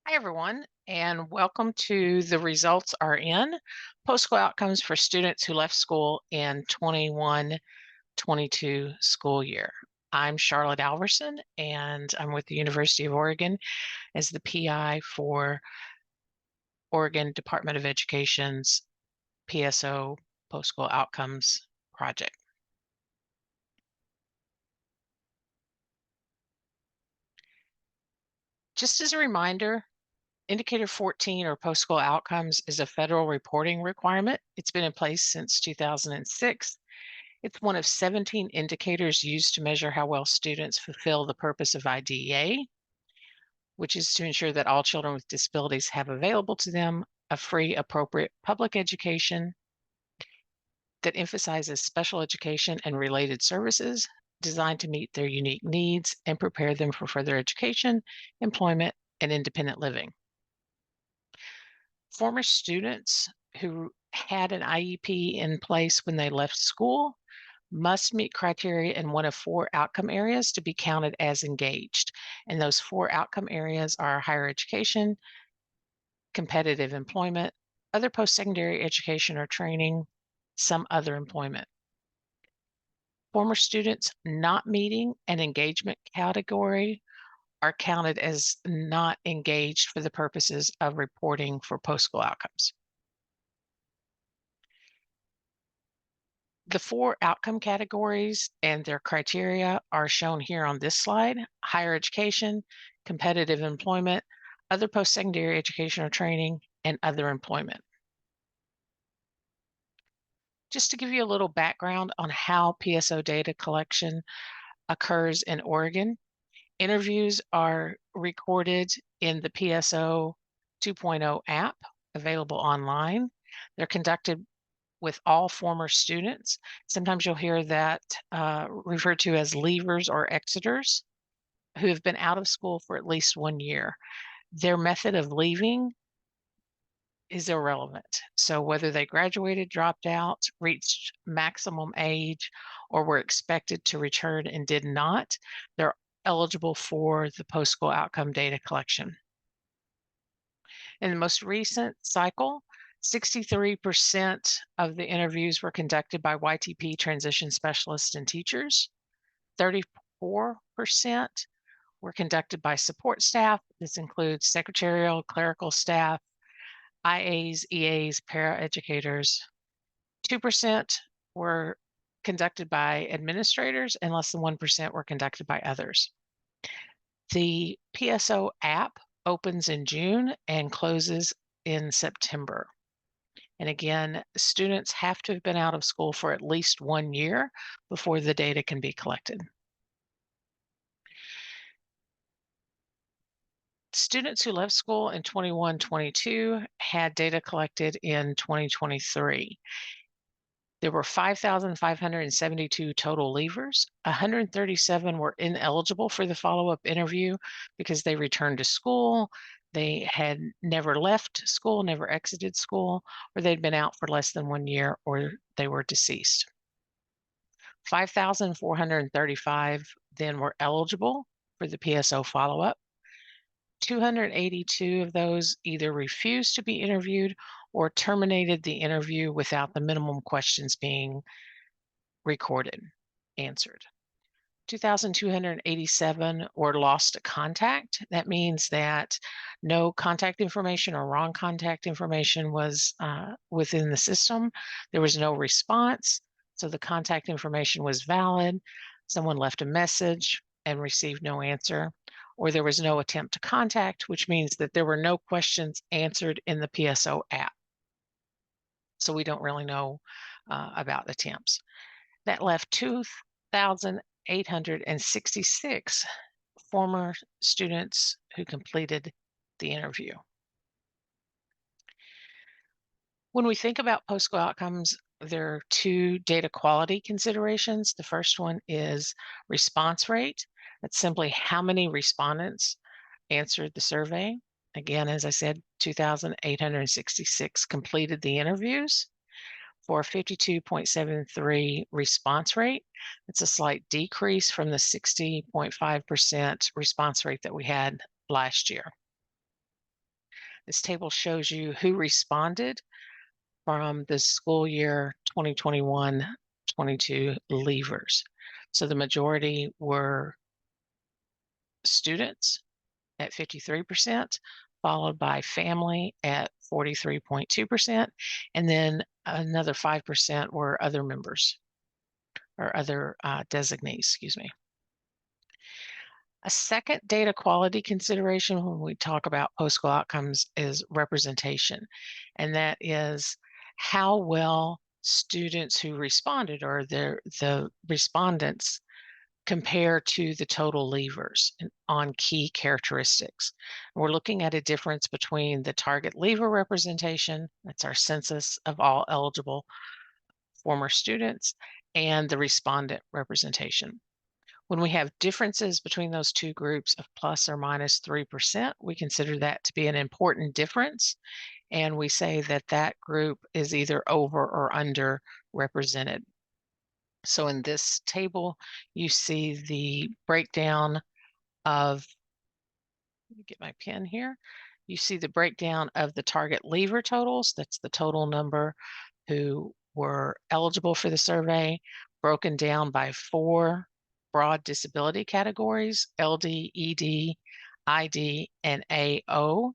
Hi, everyone, and welcome to The Results Are In Post-School Outcomes for Students Who Left School in 21-22 school year. I'm Charlotte Alverson, and I'm with the University of Oregon as the PI for Oregon Department of Education's PSO Post-School Outcomes project. Just as a reminder, Indicator 14 or post-school outcomes is a federal reporting requirement. It's been in place since 2006. It's one of 17 indicators used to measure how well students fulfill the purpose of IDEA, which is to ensure that all children with disabilities have available to them a free, appropriate public education that emphasizes special education and related services designed to meet their unique needs and prepare them for further education, employment, and independent living. Former students who had an IEP in place when they left school must meet criteria in one of four outcome areas to be counted as engaged. And those four outcome areas are higher education, competitive employment, other post secondary education or training, some other employment. Former students not meeting an engagement category are counted as not engaged for the purposes of reporting for post school outcomes. The four outcome categories and their criteria are shown here on this slide: higher education, competitive employment, other post secondary education or training, and other employment. Just to give you a little background on how PSO data collection occurs in Oregon, interviews are recorded in the PSO 2.0 app available online. They're conducted with all former students. Sometimes you'll hear that referred to as leavers or exiters who have been out of school for at least 1 year. Their method of leaving is irrelevant. So whether they graduated, dropped out, reached maximum age, or were expected to return and did not, they're eligible for the post-school outcome data collection. In the most recent cycle, 63% of the interviews were conducted by YTP transition specialists and teachers. 34% were conducted by support staff. This includes secretarial, clerical staff, IAs, EAs, paraeducators. 2% were conducted by administrators, and less than 1% were conducted by others. The PSO app opens in June and closes in September. And again, students have to have been out of school for at least 1 year before the data can be collected. Students who left school in 21-22 had data collected in 2023. There were 5,572 total leavers. 137 were ineligible for the follow-up interview because they returned to school, they had never left school, never exited school, or they'd been out for less than 1 year, or they were deceased. 5,435 then were eligible for the PSO follow-up. 282 of those either refused to be interviewed or terminated the interview without the minimum questions being recorded, answered. 2,287 were lost to contact. That means that no contact information or wrong contact information was within the system. There was no response, so the contact information was valid. Someone left a message and received no answer, or there was no attempt to contact, which means that there were no questions answered in the PSO app. So we don't really know about attempts. That left 2,866 former students who completed the interview. When we think about post-school outcomes, there are two data quality considerations. The first one is response rate. That's simply how many respondents answered the survey. Again, as I said, 2,866 completed the interviews for a 52.73 response rate. It's a slight decrease from the 60.5% response rate that we had last year. This table shows you who responded from the school year 2021-22 leavers. So the majority were students at 53%, followed by family at 43.2%, and then another 5% were other members or other designees, excuse me. A second data quality consideration when we talk about post-school outcomes is representation, and that is how well students who responded or the respondents compare to the total leavers on key characteristics. We're looking at a difference between the target leaver representation, that's our census of all eligible former students, and the respondent representation. When we have differences between those two groups of plus or minus 3%, we consider that to be an important difference, and we say that that group is either over or under represented. So in this table, you see the breakdown of, let me get my pen here. You see the breakdown of the target leaver totals. That's the total number who were eligible for the survey, broken down by 4 broad disability categories: LD, ED, ID, and AO.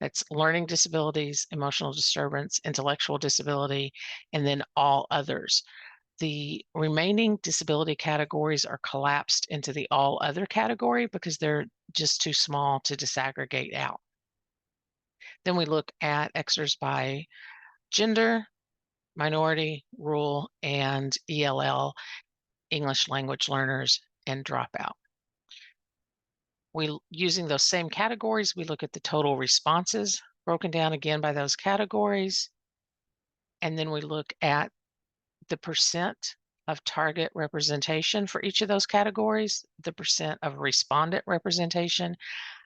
That's learning disabilities, emotional disturbance, intellectual disability, and then all others. The remaining disability categories are collapsed into the all other category because they're just too small to disaggregate out. Then we look at extras by gender, minority, rural, and ELL, English language learners, and dropout. Using those same categories, we look at the total responses broken down again by those categories. And then we look at the percent of target representation for each of those categories, the percent of respondent representation,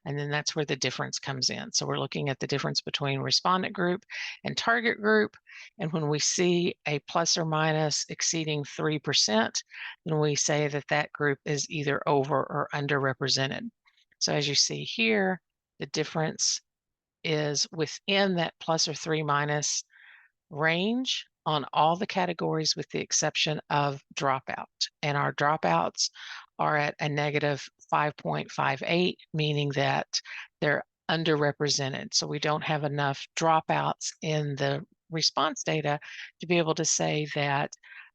and then that's where the difference comes in. So we're looking at the difference between respondent group and target group. And when we see a plus or minus exceeding 3%, then we say that that group is either over or underrepresented. So as you see here, the difference is within that plus or 3 minus range on all the categories with the exception of dropout. And our dropouts are at a negative 5.58, meaning that they're underrepresented. So we don't have enough dropouts in the response data to be able to say that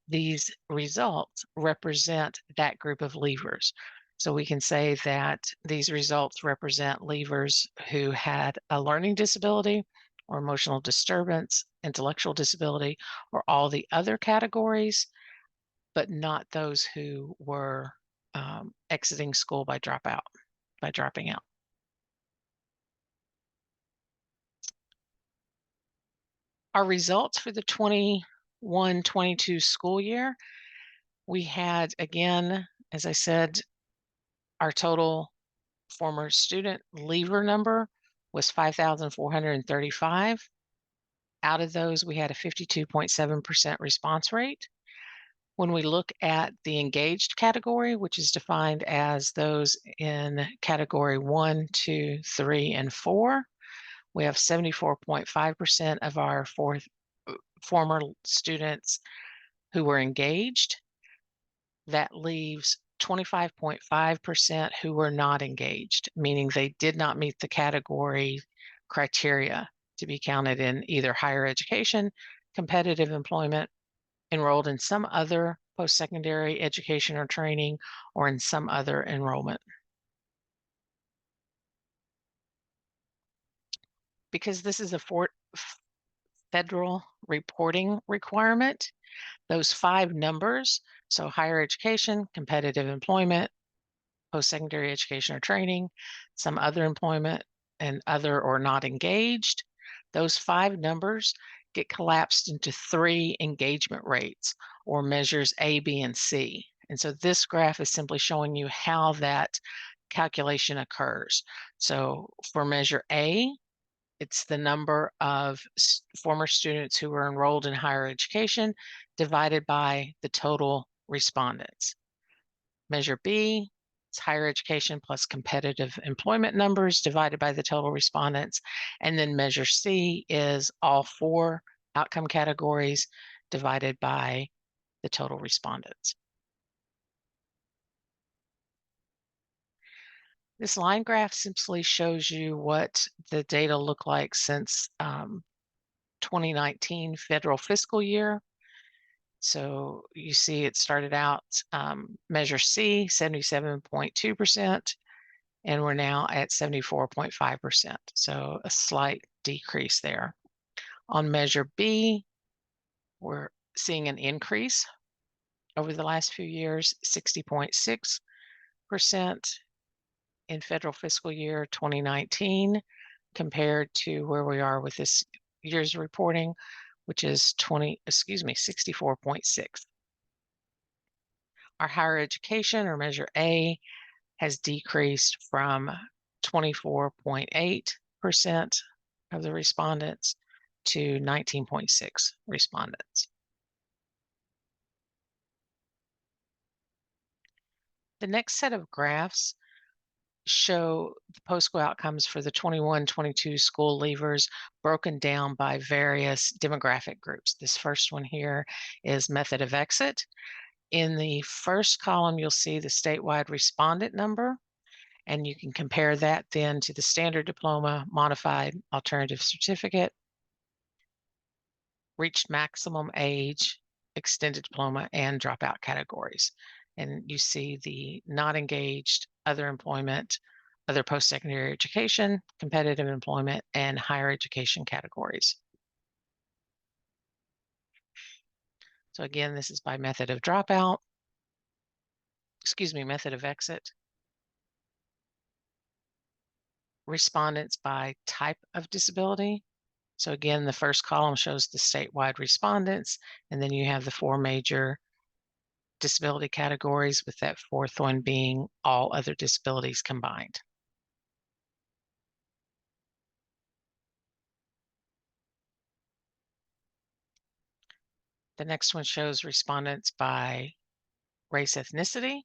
these results represent that group of leavers. So we can say that these results represent leavers who had a learning disability or emotional disturbance, intellectual disability, or all the other categories, but not those who were exiting school by dropping out. Our results for the 21-22 school year, we had, again, as I said, our total former student leaver number was 5,435. Out of those, we had a 52.7% response rate. When we look at the engaged category, which is defined as those in category 1, 2, 3, and 4, we have 74.5% of our former students who were engaged. That leaves 25.5% who were not engaged, meaning they did not meet the category criteria to be counted in either higher education, competitive employment, enrolled in some other post-secondary education or training, or in some other enrollment. Because this is a federal reporting requirement, those 5 numbers, so higher education, competitive employment, post-secondary education or training, some other employment, and other or not engaged, those 5 numbers get collapsed into 3 engagement rates or measures A, B, and C. And so this graph is simply showing you how that calculation occurs. So for measure A, it's the number of former students who were enrolled in higher education divided by the total respondents. Measure B, It's higher education plus competitive employment numbers divided by the total respondents. And then measure C is all four outcome categories divided by the total respondents. This line graph simply shows you what the data look like since 2019 federal fiscal year. So you see it started out measure C, 77.2%, and we're now at 74.5%. So a slight decrease there. On measure B, we're seeing an increase over the last few years, 60.6% in federal fiscal year 2019 compared to where we are with this year's reporting, which is 64.6. Our higher education, or measure A, has decreased from 24.8% of the respondents to 19.6 respondents. The next set of graphs show the post-school outcomes for the 21-22 school leavers broken down by various demographic groups. This first one here is method of exit. In the first column, you'll see the statewide respondent number, and you can compare that then to the standard diploma, modified alternative certificate, reached maximum age, extended diploma, and dropout categories. And you see the not engaged, other employment, other post-secondary education, competitive employment, and higher education categories. So again, this is by method of dropout, method of exit, respondents by type of disability. So again, the first column shows the statewide respondents, and then you have the four major disability categories, with that fourth one being all other disabilities combined. The next one shows respondents by race ethnicity.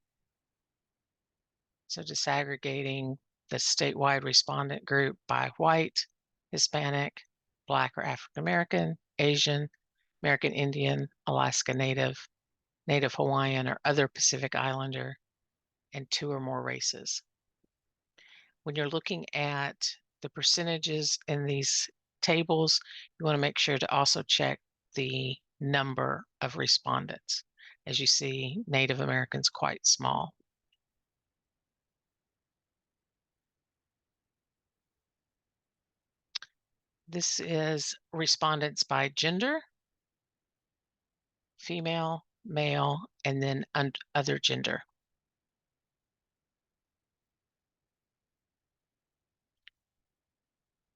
So disaggregating the statewide respondent group by white, Hispanic, Black or African American, Asian, American Indian, Alaska Native, Native Hawaiian, or other Pacific Islander, and two or more races. When you're looking at the percentages in these tables, you want to make sure to also check the number of respondents. As you see, Native Americans quite small. This is respondents by gender, female, male, and then other gender.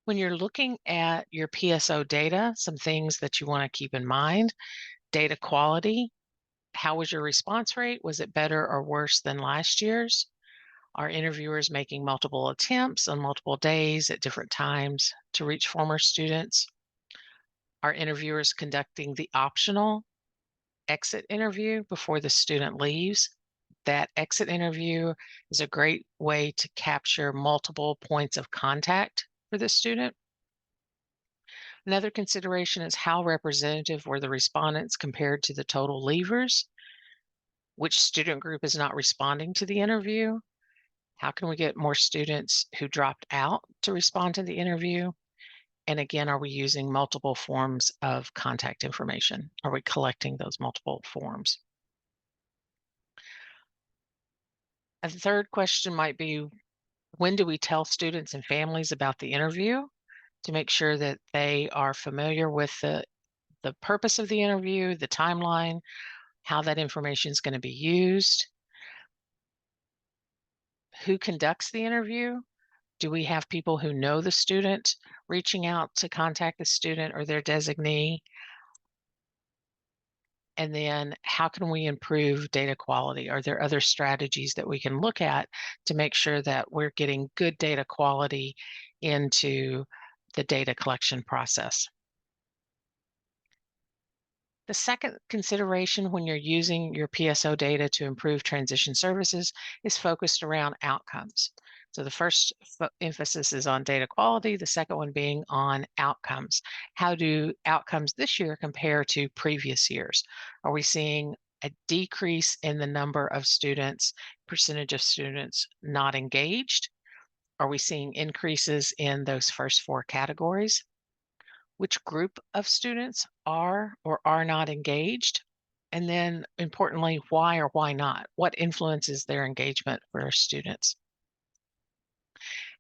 When you're looking at your PSO data, some things that you want to keep in mind: data quality. How was your response rate? Was it better or worse than last year's? Are interviewers making multiple attempts on multiple days at different times to reach former students? Are interviewers conducting the optional exit interview before the student leaves? That exit interview is a great way to capture multiple points of contact for the student. Another consideration is how representative were the respondents compared to the total leavers? Which student group is not responding to the interview? How can we get more students who dropped out to respond to the interview? And again, are we using multiple forms of contact information? Are we collecting those multiple forms? A third question might be, when do we tell students and families about the interview to make sure that they are familiar with the purpose of the interview, the timeline, how that information is going to be used? Who conducts the interview? Do we have people who know the student reaching out to contact the student or their designee? And then how can we improve data quality? Are there other strategies that we can look at to make sure that we're getting good data quality into the data collection process? The second consideration when you're using your PSO data to improve transition services is focused around outcomes. So the first emphasis is on data quality, the second one being on outcomes. How do outcomes this year compare to previous years? Are we seeing a decrease in the number of students, percentage of students not engaged? Are we seeing increases in those first four categories? Which group of students are or are not engaged? And then importantly, why or why not? What influences their engagement for our students?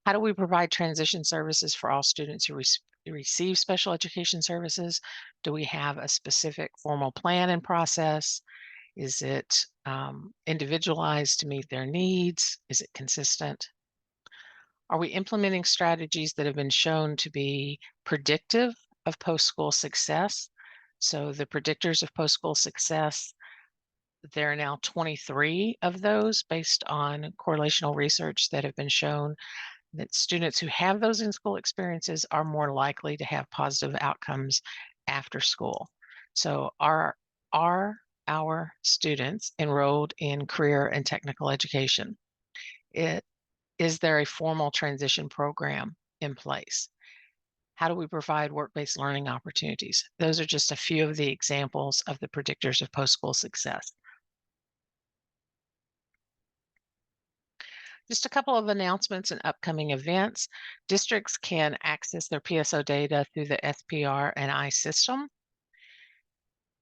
How do we provide transition services for all students who receive special education services? Do we have a specific formal plan and process? Is it individualized to meet their needs? Is it consistent? Are we implementing strategies that have been shown to be predictive of post-school success? So the predictors of post-school success, there are now 23 of those based on correlational research that have been shown that students who have those in-school experiences are more likely to have positive outcomes after school. So are our students enrolled in career and technical education? Is there a formal transition program in place? How do we provide work-based learning opportunities? Those are just a few of the examples of the predictors of post-school success. Just a couple of announcements and upcoming events. Districts can access their PSO data through the SPR and I system.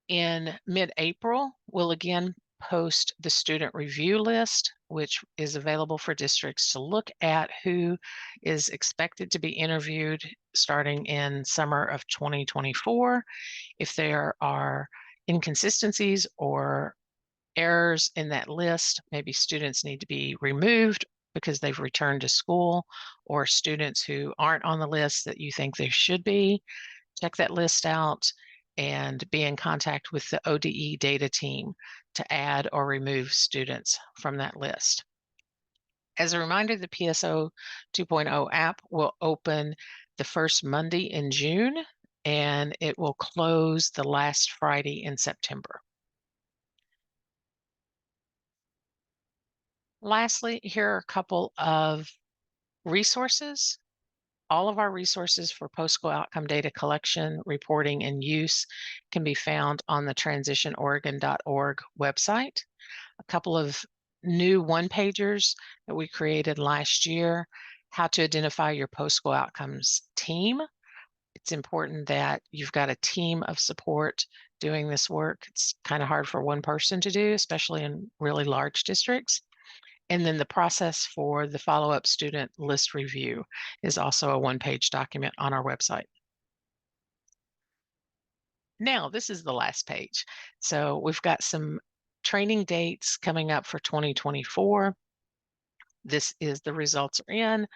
In mid-April, we'll again post the student review list, which is available for districts to look at who is expected to be interviewed starting in summer of 2024. If there are inconsistencies or errors in that list, maybe students need to be removed because they've returned to school, or students who aren't on the list that you think they should be, check that list out and be in contact with the ODE data team to add or remove students from that list. As a reminder, the PSO 2.0 app will open the first Monday in June, and it will close the last Friday in September. Lastly, here are a couple of resources. All of our resources for post-school outcome data collection, reporting, and use can be found on the transitionoregon.org website. A couple of new one-pagers that we created last year, how to identify your post-school outcomes team. It's important that you've got a team of support doing this work. It's kind of hard for one person to do, especially in really large districts. And then the process for the follow-up student list review is also a one-page document on our website. Now, this is the last page. So we've got some training dates coming up for 2024. This is the results are in,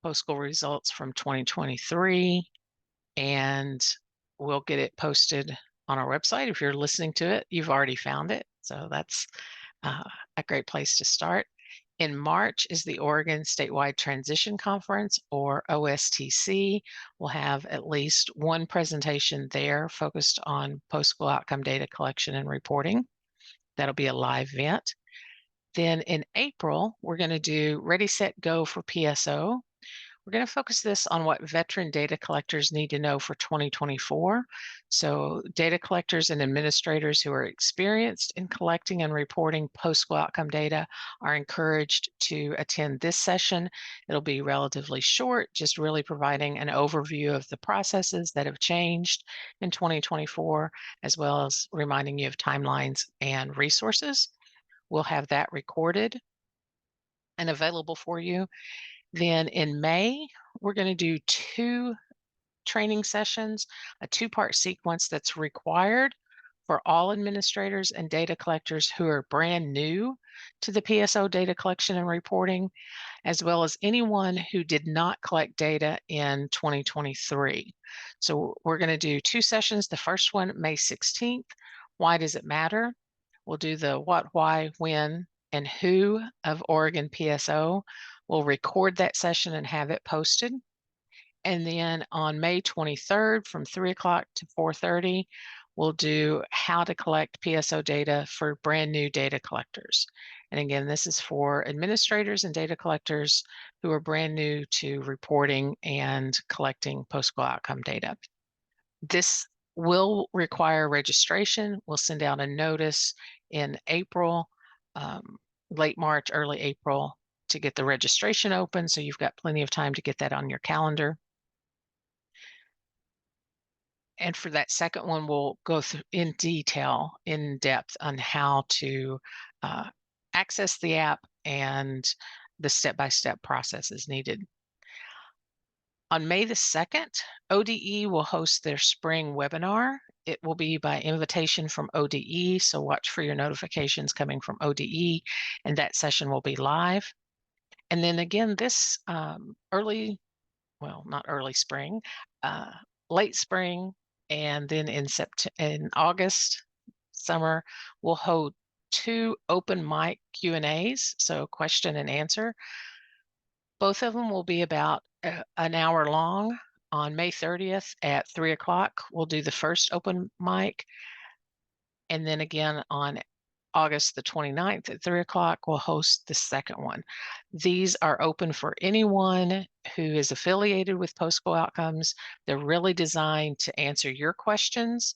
post-school results from 2023, and we'll get it posted on our website. If you're listening to it, you've already found it. So that's a great place to start. In March is the Oregon Statewide Transition Conference, or OSTC. We'll have at least one presentation there focused on post-school outcome data collection and reporting. That'll be a live event. Then in April, we're going to do Ready, Set, Go for PSO. We're going to focus this on what veteran data collectors need to know for 2024. So data collectors and administrators who are experienced in collecting and reporting post-school outcome data are encouraged to attend this session. It'll be relatively short, just really providing an overview of the processes that have changed in 2024, as well as reminding you of timelines and resources. We'll have that recorded and available for you. Then in May, we're going to do two training sessions, a two-part sequence that's required for all administrators and data collectors who are brand new to the PSO data collection and reporting, as well as anyone who did not collect data in 2023. So we're going to do two sessions. The first one, May 16th. Why does it matter? We'll do the what, why, when, and who of Oregon PSO. We'll record that session and have it posted. And then on May 23rd from 3 o'clock to 4:30, we'll do how to collect PSO data for brand new data collectors. And again, this is for administrators and data collectors who are brand new to reporting and collecting post-school outcome data. This will require registration. We'll send out a notice in April, late March, early April, to get the registration open. So you've got plenty of time to get that on your calendar. And for that second one, we'll go through in detail, in depth on how to uh, access the app and the step-by-step processes needed. On May the 2nd, ODE will host their spring webinar. It will be by invitation from ODE, so watch for your notifications coming from ODE, and that session will be live. And then again, this not early spring, uh, late spring, and then in August, summer, we'll hold 2 open mic Q&As, so question and answer. Both of them will be about an hour long. On May 30th at 3:00, we'll do the first open mic, and then again on August the 29th at 3:00, we'll host the second one. These are open for anyone who is affiliated with Post-School Outcomes. They're really designed to answer your questions.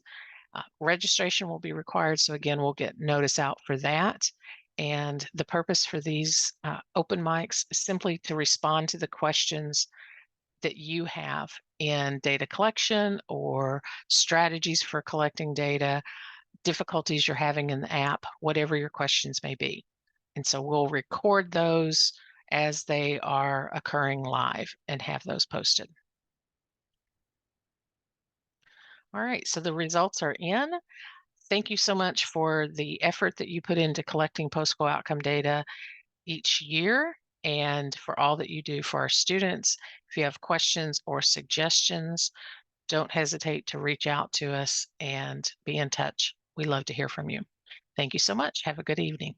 Registration will be required, so again, we'll get notice out for that. And the purpose for these open mics is simply to respond to the questions that you have in data collection or strategies for collecting data, difficulties you're having in the app, whatever your questions may be. And so we'll record those as they are occurring live and have those posted. All right, so the results are in. Thank you so much for the effort that you put into collecting post-school outcome data each year and for all that you do for our students. If you have questions or suggestions, don't hesitate to reach out to us and be in touch. We love to hear from you. Thank you so much. Have a good evening.